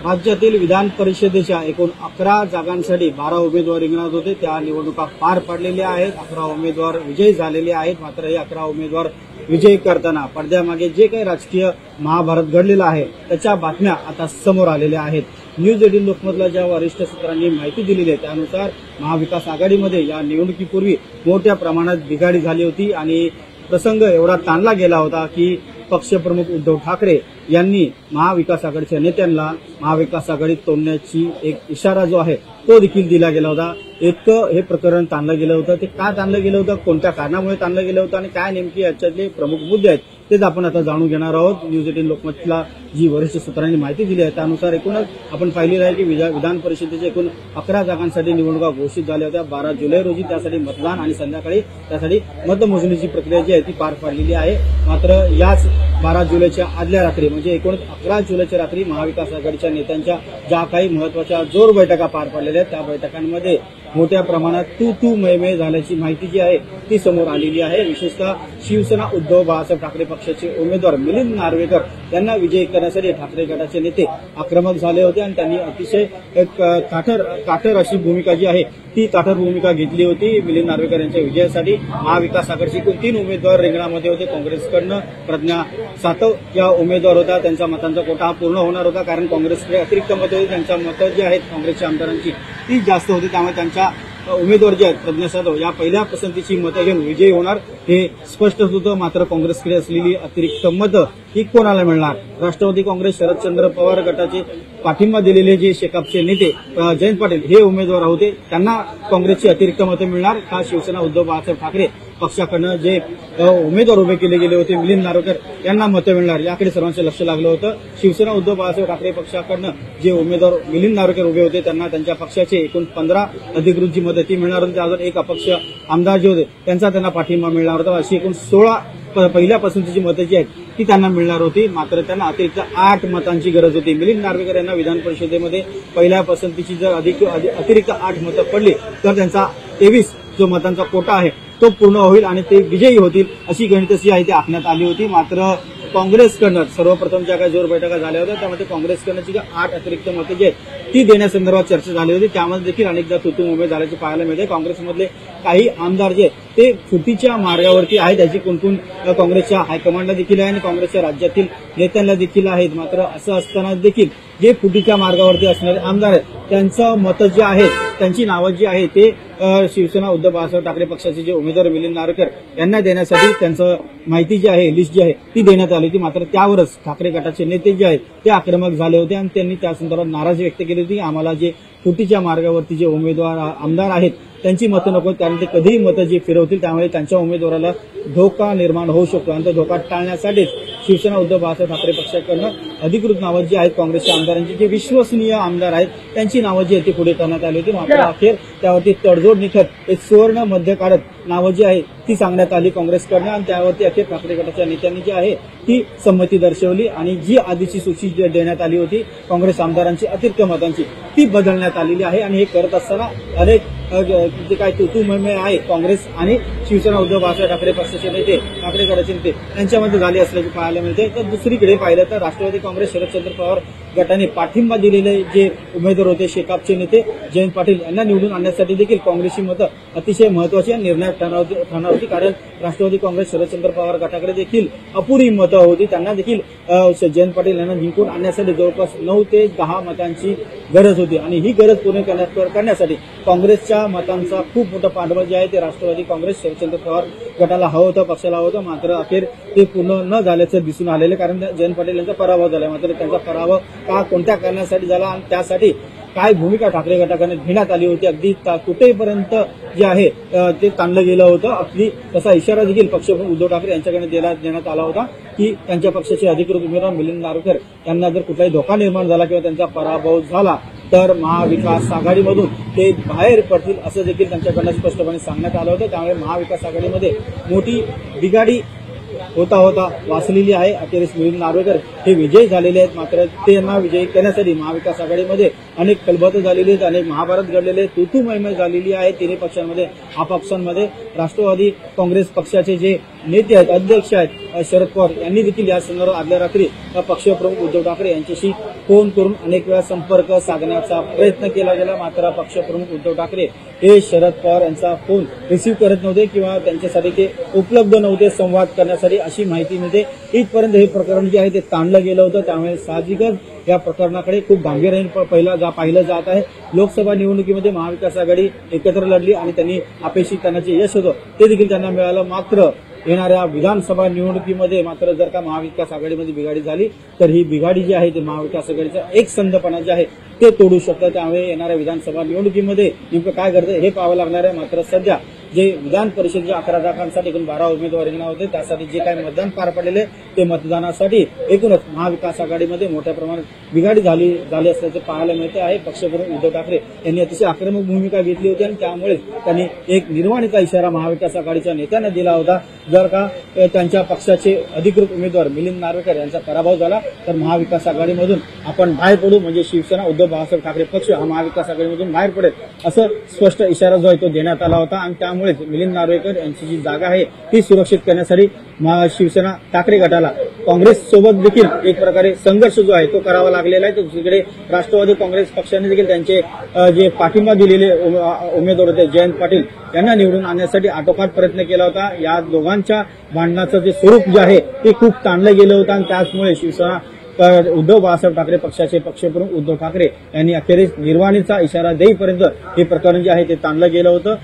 राज्यातील विधान परिषदेच्या एकूण 11 जागांसाठी 12 उमेदवार रिंगणात होते। त्या निवडणुका पार पडलेल्या आहेत। 11 उमेदवार विजयी झालेले आहेत। मात्र हे 11 उमेदवार विजयी करताना पडद्यामागे जे काही राजकीय महाभारत घडलेलं आहे त्याच्या बातम्या आता समोर आलेल्या आहेत। न्यूज 18 लोकमतला ज्या वरिष्ठ सूत्रांनी माहिती दिलेली आहे त्यानुसार महाविकास आघाडीमध्ये या निवडणुकीपूर्वी मोठ्या प्रमाणात बिघाडी झाली होती आणि प्रसंग एवढा ताणला गेला होता की पक्षप्रमुख उद्धव ठाकरे यांनी महाविकास आघाडीच्या नेत्यांना महाविकास आघाडीत तोडण्याची एक इशारा जो आहे तो देखील दिला गेला होता। इतकं हे प्रकरण ताणलं गेलं होतं। ते का ताणलं गेलं होतं, कोणत्या कारणामुळे ताणलं गेलं होतं आणि काय नेमकी याच्यातले प्रमुख मुद्दे आहेत तेच आपण आता जाणून घेणार आहोत। न्यूज 18 लोकमतला जी वरिष्ठ सूत्रांनी माहिती दिली आहे त्यानुसार एकूणच आपण पाहिलेलं आहे की विधान परिषदेच्या एकूण 11 जागांसाठी निवडणुका घोषित झाल्या होत्या। 12 जुलै रोजी त्यासाठी मतदान आणि संध्याकाळी त्यासाठी मतमोजणीची प्रक्रिया जी आहे ती पार पडलेली आहे। मात्र याच 12 जुलैच्या आदल्या रात्री म्हणजे एकूण 11 जुलैच्या रात्री महाविकास आघाडीच्या नेत्यांच्या ज्या काही महत्वाच्या जोर बैठका पार पडलेल्या आहेत त्या बैठकांमध्ये मोठ्या प्रमाणात तू मैमे झाल्याची माहिती जी आहे ती समोर आलेली आहे। विशेषतः शिवसेना उद्धव बाळासाहेब ठाकरे पक्षाचे उमेदवार मिलिंद नार्वेकर यांना विजयी करण्यासाठी ठाकरे गटाचे नेते आक्रमक झाले होते आणि त्यांनी अतिशय एक ताठर अशी भूमिका जी आहे ती ताठर भूमिका घेतली होती। मिलिंद नार्वेकर यांच्या विजयासाठी महाविकास आघाडीचे एकूण 3 उमेदवार रिंगणामध्ये होते। काँग्रेसकडनं प्रज्ञा सातव या उमेदवार होता। त्यांच्या मतांचा कोटा हा पूर्ण होणार होता कारण काँग्रेसकडे अतिरिक्त मतं होती। त्यांच्या मतं जी आहेत काँग्रेसच्या आमदारांची ती जास्त होती त्यामुळे त्यांच्या उमेदवार जे आहेत प्रज्ञा सातव या पहिल्या पसंतीची मतं घेऊन विजयी होणार हे स्पष्ट होतं। मात्र काँग्रेसकडे असलेली अतिरिक्त मतं ही कोणाला मिळणार? राष्ट्रवादी काँग्रेस शरदचंद्र पवार गटाचे पाठिंबा दिलेले जे शेकापचे नेते जयंत पाटील हे उमेदवार होते त्यांना काँग्रेसची अतिरिक्त मतं मिळणार का शिवसेना उद्धव बाळासाहेब ठाकरे पक्षाकडनं जे उमेदवार उभे केले गेले होते मिलिंद नार्वेकर यांना मतं मिळणार याकडे सर्वांचं लक्ष लागलं होतं। शिवसेना उद्धव बाळासाहेब ठाकरे पक्षाकडनं जे उमेदवार मिलिंद नार्वेकर उभे होते त्यांना त्यांच्या पक्षाचे एकूण 15 अधिकृत जी मतं ती मिळणार होती। अजून एक अपक्ष आमदार जे होते त्यांचा त्यांना पाठिंबा मिळणार होता। अशी एकूण 16 पहिल्या पसंतीची मतं जी आहेत ती त्यांना मिळणार होती। मात्र त्यांना अतिरिक्त 8 मतांची गरज होती। मिलिंद नार्वेकर यांना विधान परिषदेमध्ये पहिल्या पसंतीची जर अतिरिक्त 8 मतं पडली तर त्यांचा 23 जो मतांचा कोटा आहे तो पूर्ण होईल आणि ते विजयी होतील अशी गणित जी आहे ती आखण्यात आली होती। मात्र काँग्रेसकडनं सर्वप्रथम ज्या काही जोर बैठका झाल्या होत्या त्यामध्ये काँग्रेसकडनं जी 8 अतिरिक्त मतं जी आहेत ती देण्यासंदर्भात चर्चा झाली होती। त्यामध्ये देखील अनेकदा तुतुंबे झाल्याचे पाहायला मिळते। काँग्रेसमधले काही आमदार जे ते फुटीच्या मार्गावरती आहेत याची कुणकुण काँग्रेसच्या हायकमांडला देखील आहे आणि काँग्रेसच्या राज्यातील नेत्यांना देखील आहेत। मात्र असं असताना देखील जे फुटीच्या मार्गावरती असणारे आमदार आहेत त्यांचं मतं जे आहेत त्यांची नावं जी आहे ते शिवसेना उद्धव बाळासाहेब ठाकरे पक्षाचे जे उमेदवार मिलिंद नार्वेकर यांना देण्यासाठी त्यांचं माहिती जी आहे लिस्ट जी आहे ती देण्यात आली होती। मात्र त्यावरच ठाकरे गटाचे नेते जे आहेत ते आक्रमक झाले होते आणि त्यांनी त्या संदर्भात नाराजी व्यक्त केली होती। आम्हाला जे फुटीच्या मार्गावरती जे उमेदवार आमदार आहेत त्यांची मतं नको, त्यामुळे ते कधीही मतं जी फिरवतील त्यामुळे त्यांच्या उमेदवाराला धोका निर्माण होऊ शकतो आणि तो धोका टाळण्यासाठीच शिवसेना उद्धव बाळासाहेब ठाकरे पक्षाकडनं अधिकृत नावं जी आहेत काँग्रेसच्या आमदारांची जे विश्वसनीय आमदार आहेत त्यांची नावं जी आहेत ती पुढे करण्यात आली होती। मात्र अखेर त्यावरती तडजोड निघत एक सुवर्ण मध्य काढत नावं जी आहे ती सांगण्यात आली काँग्रेसकडनं आणि त्यावरती अखेर ठाकरे गटाच्या नेत्यांनी जी आहे ती संमती दर्शवली आणि जी आधीची सूची देण्यात आली होती काँग्रेस आमदारांची अतिरिक्त मतांची ती बदलण्यात आलेली आहे। आणि हे करत असताना अनेक जे काय तुतुंबे आहे काँग्रेस आणि शिवसेना उद्धव बाळासाहेब ठाकरे पक्षाचे नेते ठाकरे गटाचे नेते यांच्यामध्ये झाले असल्याचे पाहायला मिळते। तर दुसरीकडे पाहिलं तर राष्ट्रवादी काँग्रेस शरदचंद्र पवार गटाने पाठिंबा दिलेले जे उमेदवार होते शेकापचे नेते जयंत पाटील यांना निवडून आणण्यासाठी देखील काँग्रेसची मतं अतिशय महत्वाची आणि निर्णायक ठरणार होती कारण राष्ट्रवादी काँग्रेस शरदचंद्र पवार गटाकडे देखील अपुरी मतं होती। त्यांना देखील जयंत पाटील यांना जिंकून आणण्यासाठी जवळपास 9 ते 10 मतांची गरज होती आणि ही गरज पूर्ण करण्यासाठी काँग्रेसच्या मतांचा खूप मोठं पाठबळ जे आहे ते राष्ट्रवादी काँग्रेस शरदचंद्र पवार गटाला हवं होतं, पक्षाला हवं होतं। मात्र अखेर ते पूर्ण न झाल्याचं दिसून आलेलं कारण जयंत पाटील यांचा पराभव झाला। मात्र त्यांचा पराभव का कोणत्या कारणासाठी झाला आणि त्यासाठी काय भूमिका ठाकरे गटाकडे घेण्यात आली होती अगदी कुठेपर्यंत जे आहे ते ताणलं गेलं होतं। अगदी तसा इशारा देखील पक्षप्रमुख उद्धव ठाकरे यांच्याकडे देण्यात आला होता की त्यांच्या पक्षाचे अधिकृत उमेदवार मिलिंद नार्वेकर यांना जर कुठलाही धोका निर्माण झाला किंवा त्यांचा पराभव झाला तर महाविकास आघाडीमधून ते बाहेर पडतील असं देखील त्यांच्याकडनं स्पष्टपणे सांगण्यात आलं होतं। त्यामुळे महाविकास आघाडीमध्ये मोठी बिघाडी होता वाचलेली आहे। अखेरीस मिलिंद नार्वेकर हे विजयी झालेले आहेत। मात्र त्यांना विजयी करण्यासाठी महाविकास आघाडीमध्ये अनेक खलबतं झालेली आहेत, अनेक महाभारत घडलेले, तुतुमैमय झालेली आहे तिन्ही पक्षांमध्ये। अपक्षांमध्ये राष्ट्रवादी काँग्रेस पक्षाचे जे नेते आहेत, अध्यक्ष आहेत शरद पवार यांनी देखील या संदर्भात आदल्या रात्री पक्षप्रमुख उद्धव ठाकरे यांच्याशी फोन करून अनेक वेळा संपर्क साधण्याचा प्रयत्न केला गेला, मात्र पक्षप्रमुख उद्धव ठाकरे हे शरद पवार यांचा फोन रिसीव्ह करत नव्हते किंवा त्यांच्यासाठी ते उपलब्ध नव्हते संवाद करण्यासाठी अशी माहिती मिळते। इथपर्यंत हे प्रकरण जे आहे ते ताणलं गेलं होतं, त्यामुळे साहजिकच या प्रकरणाकडे खूप गांभीर्याने पाहिलं जात आहे। लोकसभा निवडणुकीमध्ये महाविकास आघाडी एकत्र लढली आणि त्यांनी अपेक्षित त्यांना जे यश होतं ते देखील त्यांना मिळालं, मात्र येणाऱ्या विधानसभा निवडणुकीमध्ये मात्र जर का महाविकास आघाडीमध्ये बिघाडी झाली तर ही बिघाडी जी आहे ते महाविकास आघाडीचा एक संधपणा जे आहे ते तोडू शकतं। त्यामुळे येणाऱ्या विधानसभा निवडणुकीमध्ये नेमकं काय घडतं हे पाहावं लागणार आहे। मात्र सध्या जे विधान परिषदेच्या 11 जागांसाठी एकूण 12 उमेदवार रिंगणात होते, त्यासाठी जे काही मतदान पार पडलेले ते मतदानासाठी एकूणच महाविकास आघाडीमध्ये मोठ्या प्रमाणात बिघाडी झाली असल्याचे पाहायला मिळते आहे। पक्षप्रमुख उद्धव ठाकरे यांनी अतिशय आक्रमक भूमिका घेतली होती आणि त्यामुळे त्यांनी एक निर्वाणीचा इशारा महाविकास आघाडीच्या नेत्यांना दिला होता, जर का त्यांच्या पक्षाचे अधिकृत उमेदवार मिलिंद नार्वेकर यांचा पराभव झाला तर महाविकास आघाडीमधून आपण बाहेर पडू, म्हणजे शिवसेना उद्धव बाळासाहेब ठाकरे पक्ष हा महाविकास आघाडीमधून बाहेर पडेल असं स्पष्ट इशारा जो आहे तो देण्यात आला होता। आणि त्यामुळेच मिलिंद नार्वेकर यांची जी जागा आहे ती सुरक्षित करण्यासाठी शिवसेना ठाकरे गटाला काँग्रेस सोबत देखील एक प्रकारे संघर्ष जो आहे तो करावा लागलेला आहे। तर दुसरीकडे राष्ट्रवादी काँग्रेस पक्षाने देखील त्यांचे जे पाठिंबा दिलेले उमेदवार होते जयंत पाटील यांना निवडून आणण्यासाठी आटोकाट प्रयत्न केला होता। या दोघांच्या भांडणाचं जे स्वरूप जे आहे ते खूप ताणलं गेलं होतं आणि त्याचमुळे शिवसेना उद्धव बाळासाहेब ठाकरे पक्षाचे पक्षप्रमुख उद्धव ठाकरे यांनी अखेरीस निर्वाणीचा इशारा देईपर्यंत हे प्रकरण जे आहे ते ताणलं गेलं होतं।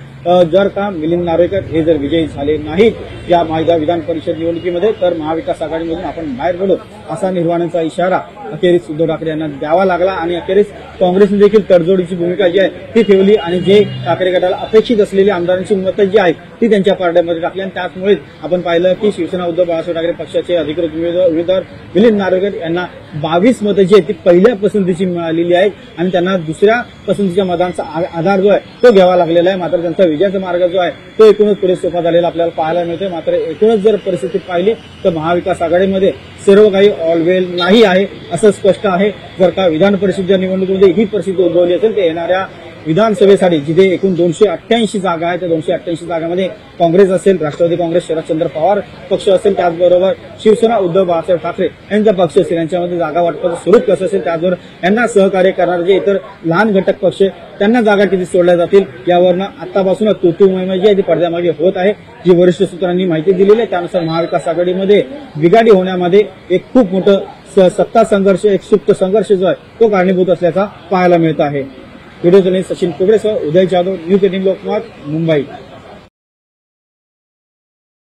जर का मिलिंद नार्वेकर हे जर विजयी झाले नाहीत या विधान परिषद निवडणुकीमध्ये तर महाविकास आघाडीमधून आपण बाहेर पडू असा निर्वाणीचा इशारा अखेरीस उद्धव ठाकरे यांना द्यावा लागला आणि अखेरीस काँग्रेसने देखील तडजोडीची भूमिका जी आहे ती ठेवली आणि जे ठाकरे गटाला अपेक्षित असलेली आमदारांची मतं जी आहेत ती त्यांच्या पारड्यामध्ये टाकली आणि त्याचमुळेच आपण पाहिलं की शिवसेना उद्धव बाळासाहेब ठाकरे पक्षाचे अधिकृत उमेदवार मिलिंद नार्वेकर यांना 22 मतं जी आहेत ती पहिल्या पसंतीची मिळालेली आहेत आणि त्यांना दुसऱ्या पसंतीच्या मतांचा आधार जो आहे तो घ्यावा लागलेला आहे। मात्र त्यांचा विजयाचा मार्ग जो आहे तो एकूणच पुढे सोपा झालेला आपल्याला पाहायला मिळते। मात्र एकूणच जर परिस्थिती पाहिली तर महाविकास आघाडीमध्ये सर्व काही ऑलवेल नाही आहे असं स्पष्ट आहे। जर का विधान परिषदेच्या निवडणुकीमध्ये ही परिस्थिती उद्भवली असेल तर येणाऱ्या विधानसभेसाठी जिथे एकूण 288 जागा आहेत त्या 288 जागांमध्ये काँग्रेस असेल, राष्ट्रवादी काँग्रेस शरदचंद्र पवार पक्ष असेल, त्याचबरोबर शिवसेना उद्धव बाळासाहेब ठाकरे यांचा पक्ष असेल, यांच्यामध्ये जागा वाटपाचं स्वरूप कसं असेल, त्याचबरोबर यांना सहकार्य करणारे जे इतर लहान घटक पक्ष त्यांना जागा किती सोडल्या जातील यावरनं आतापासूनच तूतू मोहीम जी आहे ती पडद्यामागे होत आहे। जी वरिष्ठ सूत्रांनी माहिती दिलेली आहे त्यानुसार महाविकास आघाडीमध्ये बिघाडी होण्यामध्ये एक खूप मोठं सत्ता संघर्ष, एक सुप्त संघर्ष जो आहे तो कारणीभूत असल्याचा पाहायला मिळत आहे। व्हिडिओ जर्नलिस्ट सचिन कुबडेसह उदय जाधव, न्यूज 18 लोकमत, मुंबई।